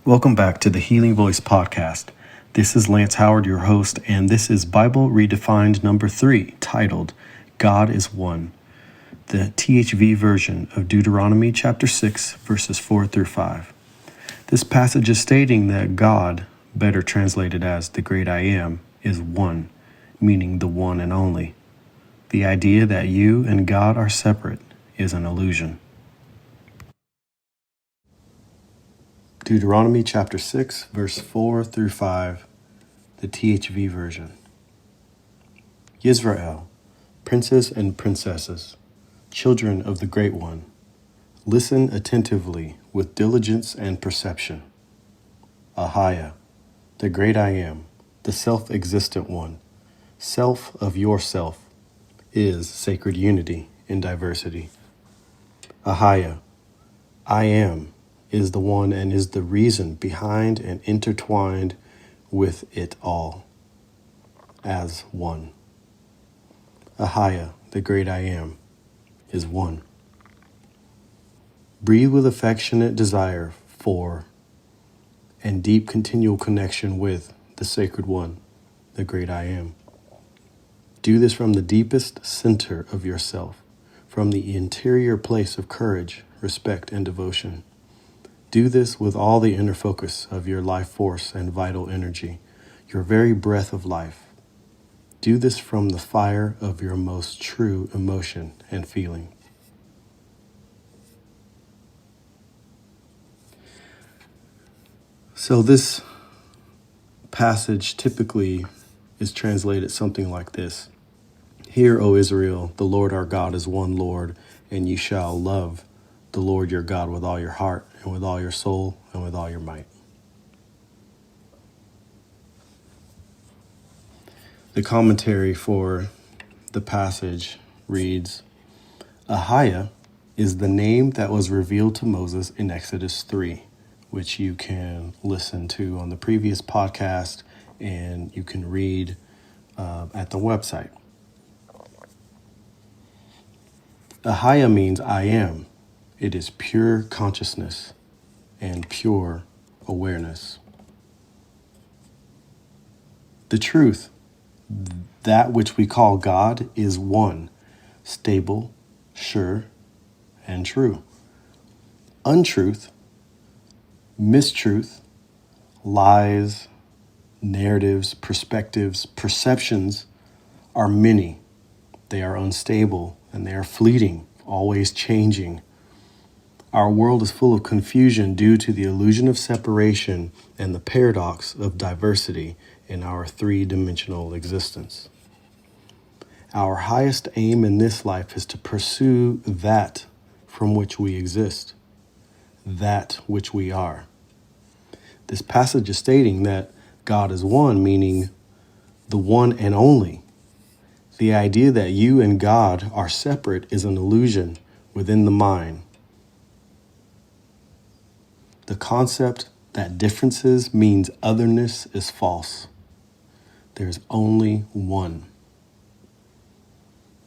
Welcome back to the Healing Voice Podcast. This is Lance Howard, your host, and this is Bible Redefined number 3, titled, God is One, the THV version of Deuteronomy chapter 6, verses 4 through 5. This passage is stating that God, better translated as the great I am, is one, meaning the one and only. The idea that you and God are separate is an illusion. Deuteronomy chapter 6, verse 4 through 5, the THV version. Yisrael, princes and princesses, children of the Great One, listen attentively with diligence and perception. Ahia, the great I am, the self-existent one, self of yourself, is sacred unity in diversity. Ahia, I am, is the one and is the reason behind and intertwined with it all, as one. Ahia, the great I am, is one. Breathe with affectionate desire for and deep continual connection with the sacred one, the great I am. Do this from the deepest center of yourself, from the interior place of courage, respect, and devotion. Do this with all the inner focus of your life force and vital energy, your very breath of life. Do this from the fire of your most true emotion and feeling. So this passage typically is translated something like this. Hear, O Israel, the Lord our God is one Lord, and you shall love the Lord your God with all your heart and with all your soul and with all your might. The commentary for the passage reads, Ahia is the name that was revealed to Moses in Exodus 3, which you can listen to on the previous podcast and you can read at the website. Ahia means I am. It is pure consciousness and pure awareness. The truth, that which we call God, is one, stable, sure, and true. Untruth, mistruth, lies, narratives, perspectives, perceptions are many. They are unstable and they are fleeting, always changing. Our world is full of confusion due to the illusion of separation and the paradox of diversity in our three-dimensional existence. Our highest aim in this life is to pursue that from which we exist, that which we are. This passage is stating that God is one, meaning the one and only. The idea that you and God are separate is an illusion within the mind. The concept that differences means otherness is false. There's only one.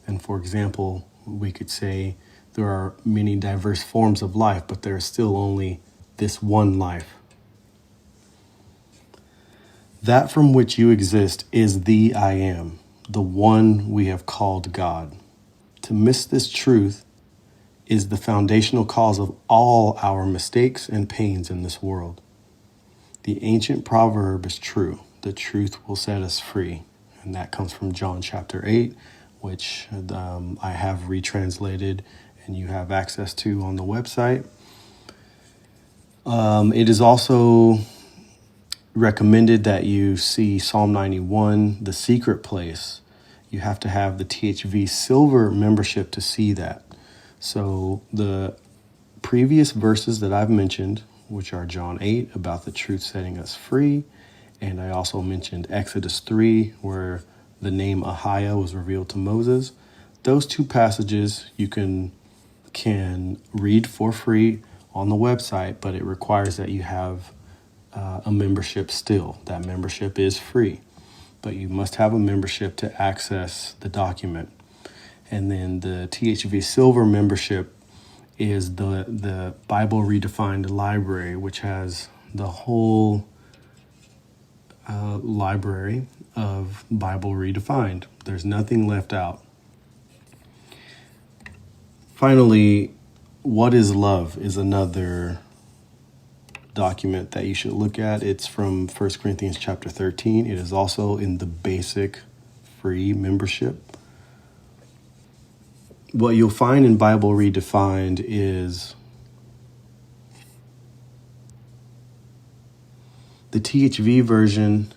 And for example, we could say there are many diverse forms of life, but there is still only this one life. That from which you exist is the I am, the one we have called God. To miss this truth is the foundational cause of all our mistakes and pains in this world. The ancient proverb is true. The truth will set us free. And that comes from John chapter 8, which I have retranslated and you have access to on the website. It is also recommended that you see Psalm 91, the secret place. You have to have the THV Silver membership to see that. So the previous verses that I've mentioned, which are John 8, about the truth setting us free, and I also mentioned Exodus 3, where the name Ahia was revealed to Moses. Those two passages you can read for free on the website, but it requires that you have a membership still. That membership is free, but you must have a membership to access the document. And then the THV Silver membership is the Bible Redefined library, which has the whole library of Bible Redefined. There's nothing left out. Finally, what is love is another document that you should look at. It's from 1 Corinthians chapter 13. It is also in the basic free membership. What you'll find in Bible Redefined is the THV version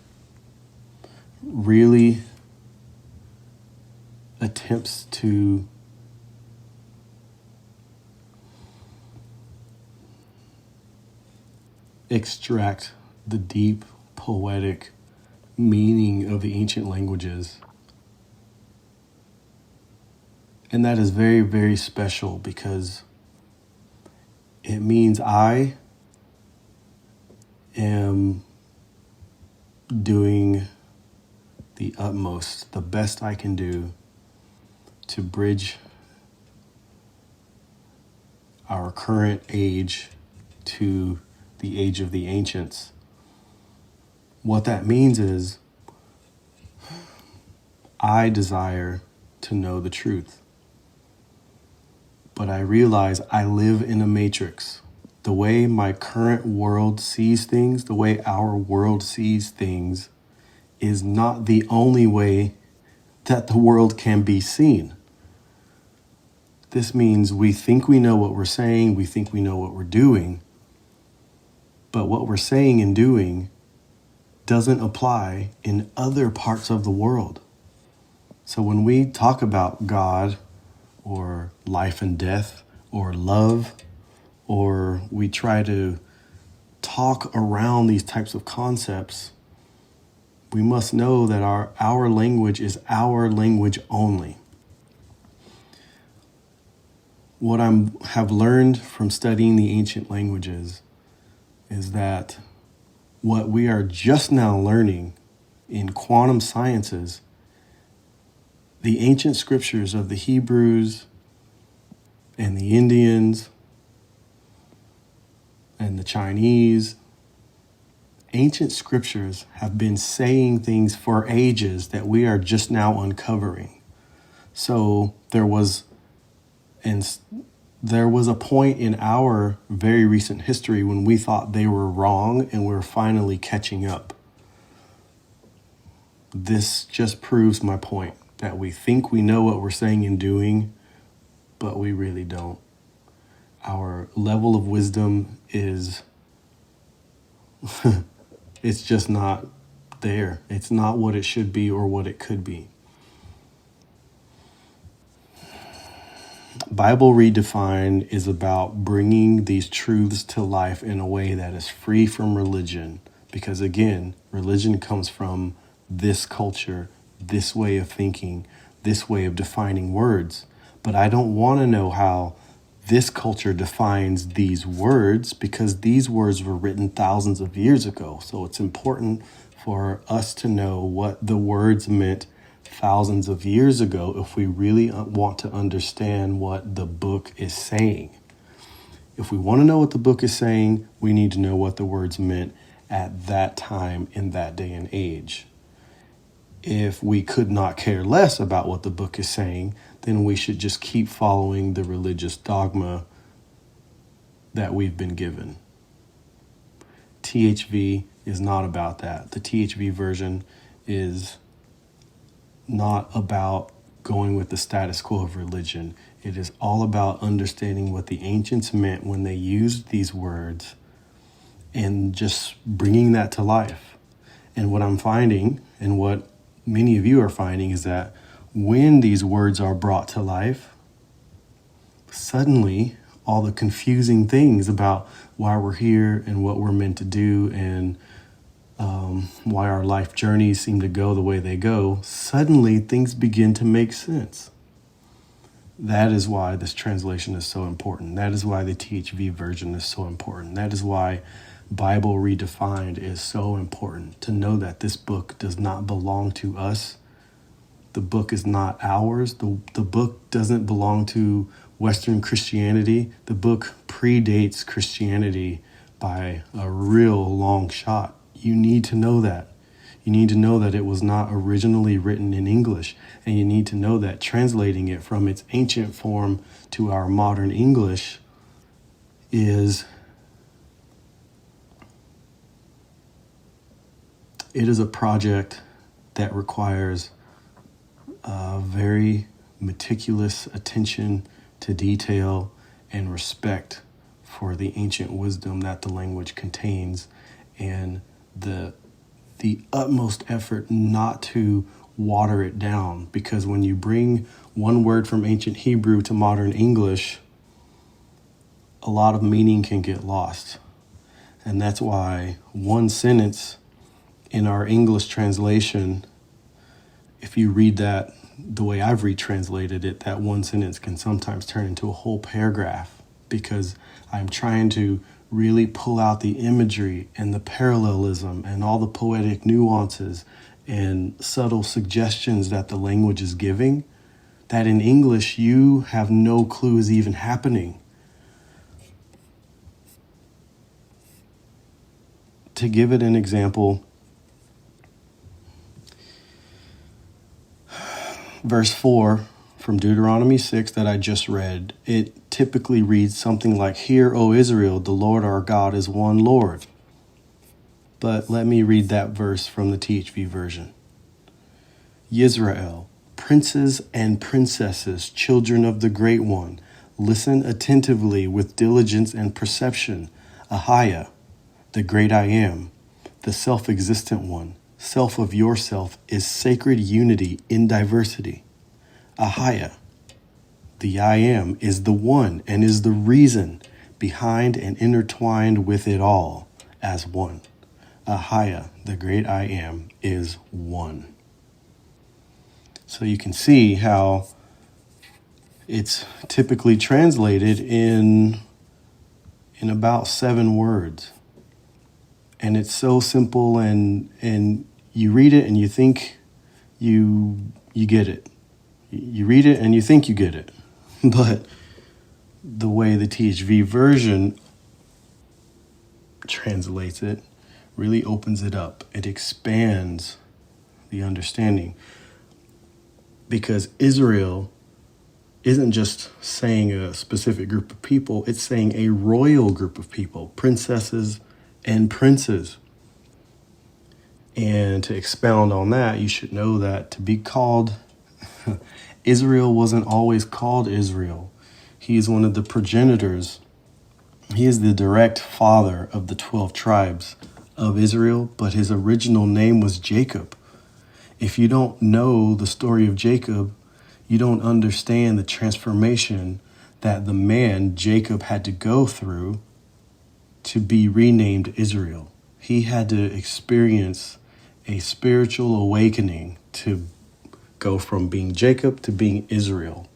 really attempts to extract the deep poetic meaning of the ancient languages. And that is very, very special because it means I am doing the utmost, the best I can do to bridge our current age to the age of the ancients. What that means is I desire to know the truth. But I realize I live in a matrix. The way my current world sees things, the way our world sees things, is not the only way that the world can be seen. This means we think we know what we're saying, we think we know what we're doing, but what we're saying and doing doesn't apply in other parts of the world. So when we talk about God or life and death or love, or we try to talk around these types of concepts, we must know that our language is our language only. What I have learned from studying the ancient languages is that what we are just now learning in quantum sciences, the ancient scriptures of the Hebrews and the Indians and the Chinese, ancient scriptures have been saying things for ages that we are just now uncovering. So there was a point in our very recent history when we thought they were wrong and we're finally catching up. This just proves my point that we think we know what we're saying and doing, but we really don't. Our level of wisdom is, it's just not there. It's not what it should be or what it could be. Bible Redefined is about bringing these truths to life in a way that is free from religion. Because again, religion comes from this culture, this way of thinking, this way of defining words. But I don't want to know how this culture defines these words because these words were written thousands of years ago. So it's important for us to know what the words meant thousands of years ago if we really want to understand what the book is saying. If we want to know what the book is saying, we need to know what the words meant at that time in that day and age. If we could not care less about what the book is saying, then we should just keep following the religious dogma that we've been given. THV is not about that. The THV version is not about going with the status quo of religion. It is all about understanding what the ancients meant when they used these words and just bringing that to life. And what I'm finding, and what many of you are finding, is that when these words are brought to life, suddenly all the confusing things about why we're here and what we're meant to do and why our life journeys seem to go the way they go, suddenly things begin to make sense. That is why this translation is so important. That is why the THV version is so important. That is why Bible Redefined is so important, to know that this book does not belong to us. The book is not ours. The book doesn't belong to Western Christianity. The book predates Christianity by a real long shot. You need to know that. You need to know that it was not originally written in English, and you need to know that translating it from its ancient form to our modern English is a project that requires a very meticulous attention to detail and respect for the ancient wisdom that the language contains, and the utmost effort not to water it down, because when you bring one word from ancient Hebrew to modern English, a lot of meaning can get lost. And that's why one sentence in our English translation, if you read that the way I've retranslated it, that one sentence can sometimes turn into a whole paragraph, because I'm trying to really pull out the imagery and the parallelism and all the poetic nuances and subtle suggestions that the language is giving, that in English you have no clue is even happening. To give it an example, verse 4 from Deuteronomy 6 that I just read, it typically reads something like, "Hear, O Israel, the Lord our God is one Lord." But let me read that verse from the THV version. Yisrael, princes and princesses, children of the Great One, listen attentively with diligence and perception. Ahia, the great I am, the self-existent one, self of yourself, is sacred unity in diversity. Ahia, the I am, is the one and is the reason behind and intertwined with it all as one. Ahia, the great I am, is one. So you can see how it's typically translated in about 7 words. And it's so simple, and you read it and you think you get it. You read it and you think you get it. But the way the THV version translates it really opens it up. It expands the understanding. Because Israel isn't just saying a specific group of people, it's saying a royal group of people, princesses and princes. And to expound on that, you should know that to be called Israel wasn't always called Israel. He is one of the progenitors. He is the direct father of the 12 tribes of Israel, but his original name was Jacob. If you don't know the story of Jacob, you don't understand the transformation that the man Jacob had to go through to be renamed Israel. He had to experience a spiritual awakening to go from being Jacob to being Israel.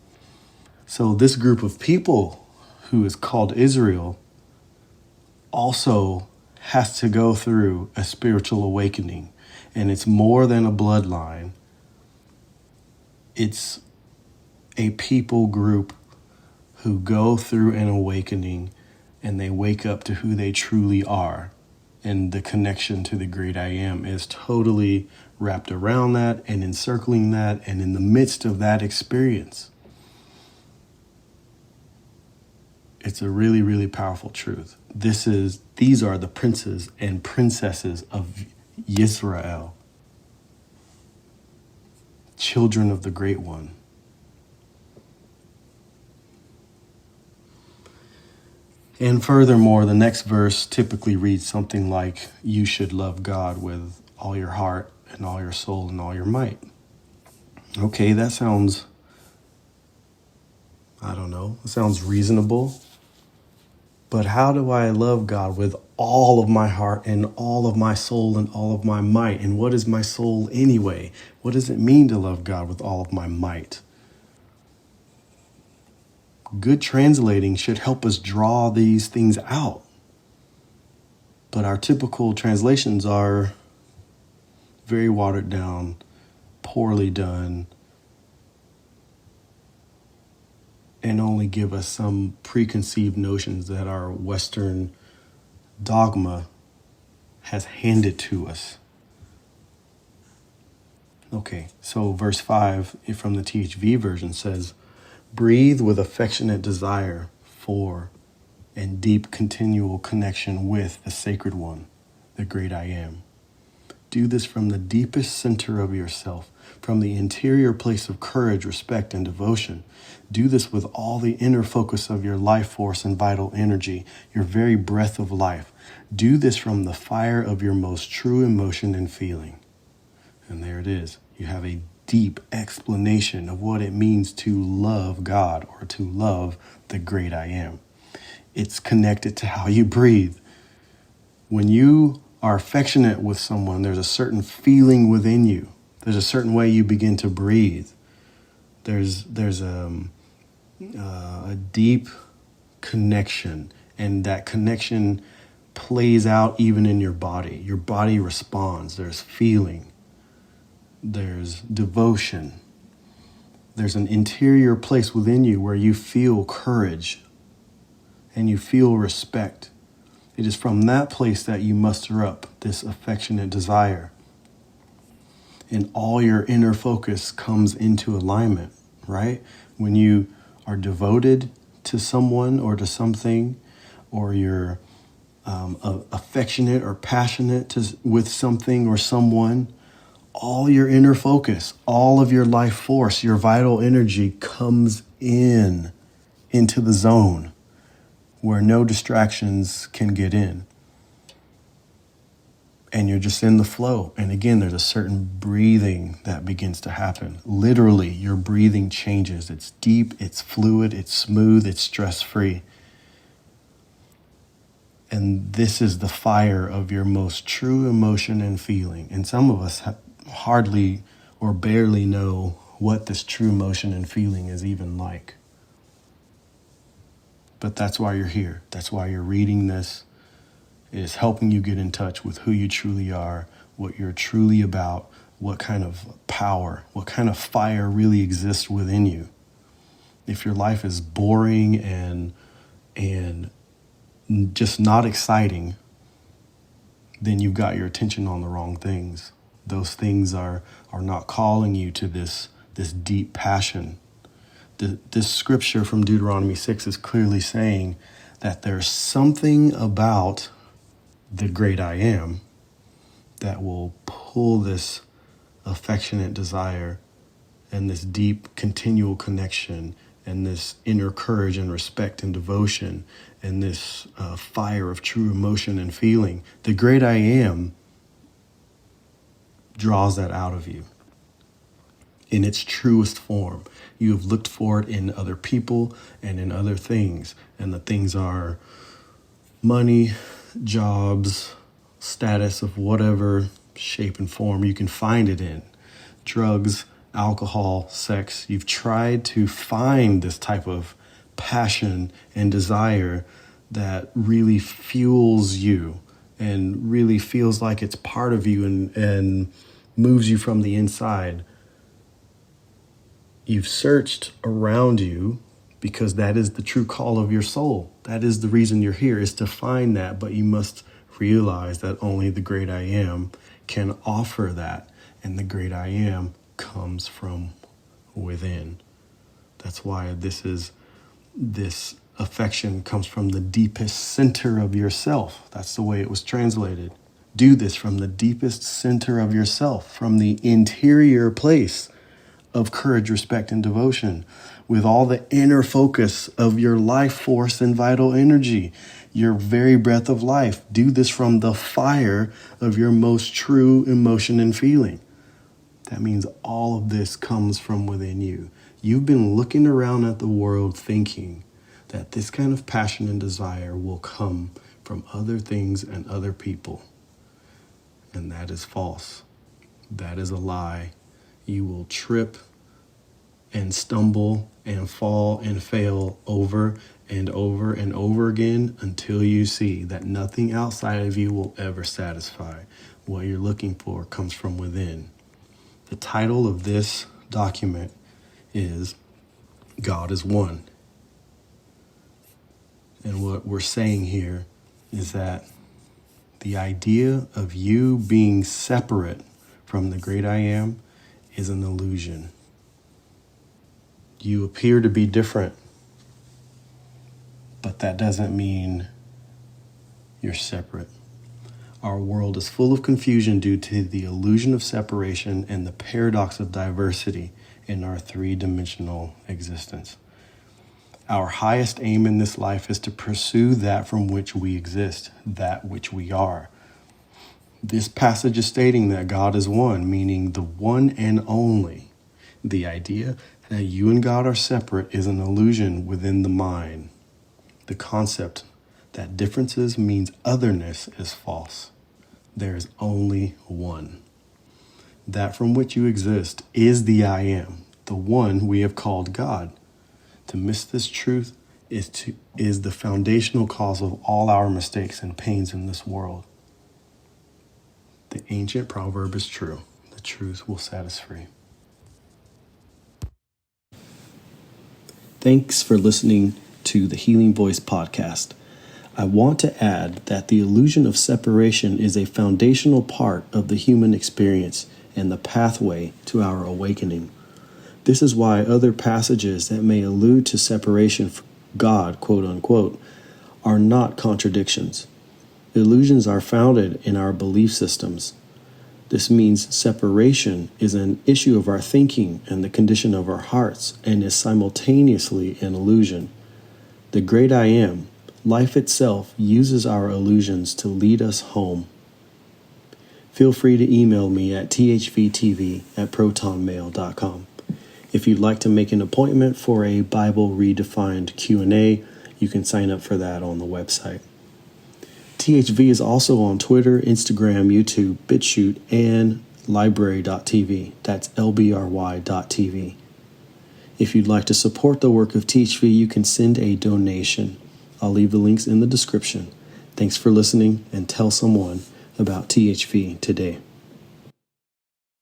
So this group of people who is called Israel also has to go through a spiritual awakening. And it's more than a bloodline. It's a people group who go through an awakening, and they wake up to who they truly are. And the connection to the great I am is totally wrapped around that and encircling that and in the midst of that experience. It's a really, really powerful truth. These are the princes and princesses of Yisrael, children of the Great One. And furthermore, the next verse typically reads something like, "You should love God with all your heart and all your soul and all your might." Okay, that sounds, it sounds reasonable. But how do I love God with all of my heart and all of my soul and all of my might? And what is my soul anyway? What does it mean to love God with all of my might? Good translating should help us draw these things out. But our typical translations are very watered down, poorly done, and only give us some preconceived notions that our Western dogma has handed to us. Okay, so verse 5 from the THV version says, breathe with affectionate desire for and deep continual connection with the sacred one, the great I am. Do this from the deepest center of yourself, from the interior place of courage, respect, and devotion. Do this with all the inner focus of your life force and vital energy, your very breath of life. Do this from the fire of your most true emotion and feeling. And there it is. You have a deep explanation of what it means to love God or to love the great I am. It's connected to how you breathe. When you are affectionate with someone, there's a certain feeling within you. There's a certain way you begin to breathe. There's a deep connection, and that connection plays out even in your body. Your body responds. There's feeling. There's devotion. There's an interior place within you where you feel courage and you feel respect. It is from that place that you muster up this affectionate desire. And all your inner focus comes into alignment, right? When you are devoted to someone or to something, or you're affectionate or passionate with something or someone, all your inner focus, all of your life force, your vital energy comes into the zone where no distractions can get in. And you're just in the flow. And again, there's a certain breathing that begins to happen. Literally, your breathing changes. It's deep, it's fluid, it's smooth, it's stress-free. And this is the fire of your most true emotion and feeling. And some of us hardly or barely know what this true emotion and feeling is even like. But that's why you're here. That's why you're reading this. It is helping you get in touch with who you truly are, what you're truly about, what kind of power, what kind of fire really exists within you. If your life is boring and just not exciting, then you've got your attention on the wrong things. Those things are not calling you to this deep passion. This scripture from Deuteronomy 6 is clearly saying that there's something about the great I am that will pull this affectionate desire and this deep continual connection and this inner courage and respect and devotion and this fire of true emotion and feeling. The great I am draws that out of you in its truest form. You have looked for it in other people and in other things. And the things are money, jobs, status of whatever shape and form you can find it in. Drugs, alcohol, sex. You've tried to find this type of passion and desire that really fuels you and really feels like it's part of you and moves you from the inside. You've searched around you because that is the true call of your soul. That is the reason you're here, is to find that. But you must realize that only the great I am can offer that. And the great I am comes from within. That's why this affection comes from the deepest center of yourself. That's the way it was translated. Do this from the deepest center of yourself, from the interior place of courage, respect, and devotion, with all the inner focus of your life force and vital energy, your very breath of life. Do this from the fire of your most true emotion and feeling. That means all of this comes from within you. You've been looking around at the world thinking that this kind of passion and desire will come from other things and other people. And that is false. That is a lie. You will trip and stumble and fall and fail over and over and over again until you see that nothing outside of you will ever satisfy. What you're looking for comes from within. The title of this document is God is One. And what we're saying here is that The idea of you being separate from the great I am is an illusion. You appear to be different, but that doesn't mean you're separate. Our world is full of confusion due to the illusion of separation and the paradox of diversity in our three-dimensional existence. Our highest aim in this life is to pursue that from which we exist, that which we are. This passage is stating that God is one, meaning the one and only. The idea that you and God are separate is an illusion within the mind. The concept that differences means otherness is false. There is only one. That from which you exist is the I am, the one we have called God. To miss this truth is the foundational cause of all our mistakes and pains in this world. The ancient proverb is true. The truth will set us free. Thanks for listening to the Healing Voice podcast. I want to add that the illusion of separation is a foundational part of the human experience and the pathway to our awakening. This is why other passages that may allude to separation from God, quote unquote, are not contradictions. Illusions are founded in our belief systems. This means separation is an issue of our thinking and the condition of our hearts and is simultaneously an illusion. The great I am, life itself, uses our illusions to lead us home. Feel free to email me at thvtv@protonmail.com. If you'd like to make an appointment for a Bible Redefined Q&A, you can sign up for that on the website. THV is also on Twitter, Instagram, YouTube, Bitchute, and library.tv. That's lbry.tv. If you'd like to support the work of THV, you can send a donation. I'll leave the links in the description. Thanks for listening, and tell someone about THV today.